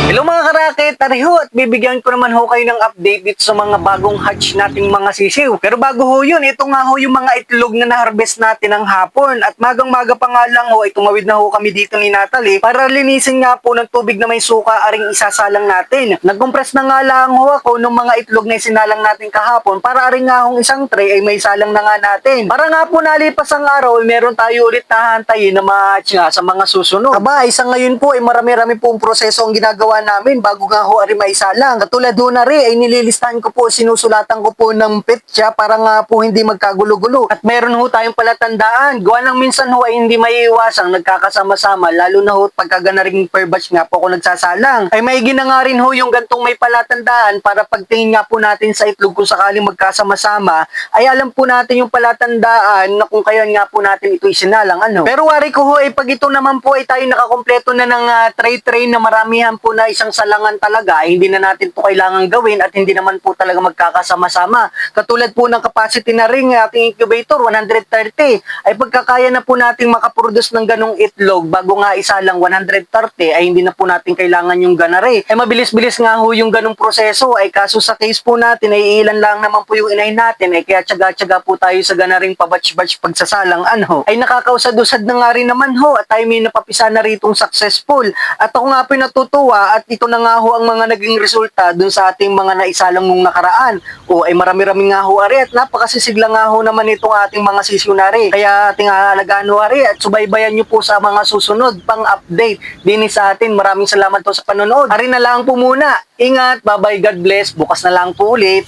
Hello mga karakit, tariho at bibigyan ko naman ho kayo ng update dito sa mga bagong hatch nating mga sisiw. Pero bago ho yun, ito nga ho yung mga itlog na na-harvest natin ng hapon. At magang-maga pa nga lang ho, ay tumawid na ho kami dito ni Natalie para linisin nga po ng tubig na may suka aring isasalang natin. Nag-compress na nga lang ho ako ng mga itlog na isinalang natin kahapon para aring nga hong isang tray ay may salang na nga natin. Para nga po nalipas ang araw, ay meron tayo ulit na hantayin na ma-hatch nga sa mga susunod. Aba, isa ngayon po ay marami-rami pong proseso ang ginagawa namin bago nga ho ari maisalang. Katulad ho na rin ay nililistahan ko po, sinusulatan ko po ng petsa para nga po hindi magkagulo-gulo. At meron ho tayong palatandaan. Gawa ng minsan ho ay hindi maiiwasang nagkakasama-sama, lalo na ho pagkagana ring per batch nga po ako nagsasalang. Ay may nga rin ho yung gantong may palatandaan para pagtingin nga po natin sa itlog kung sakaling magkasama-sama ay alam po natin yung palatandaan na kung kaya nga po natin ito isinalang ano. Pero wari ko ho ay pag ito naman po ay tayo nakakompleto na ng tray na maramihan po na isang salangan talaga, ay hindi na natin to kailangan gawin at hindi naman po talaga magkakasama-sama. Katulad po ng capacity na ring ating incubator 130 ay pagkakaya na po nating makaproduce ng ganong itlog bago nga isa lang 130 ay hindi na po natin kailangan yung ganare. Ay mabilis-bilis nga ho yung ganong proseso, ay kaso sa case po natin ay ilan lang naman po yung inahin natin, ay kaya tsaga-tsaga po tayo sa ganaring pabatch-batch pagsasalang ano. Ay nakakausad-usad na nga rin naman ho at tayo may napapisa na ritong successful. At ako nga po natutuwa at ito na nga ho ang mga naging resulta dun sa ating mga naisalang nung nakaraan. O ay marami-rami nga ho ari at napakasisigla nga ho naman itong ating mga sisyonary. Kaya ating alagaan ho ari at subaybayan nyo po sa mga susunod pang update din sa atin. Maraming salamat po sa panonood. Ari na lang po muna. Ingat, bye-bye, God bless. Bukas na lang po ulit.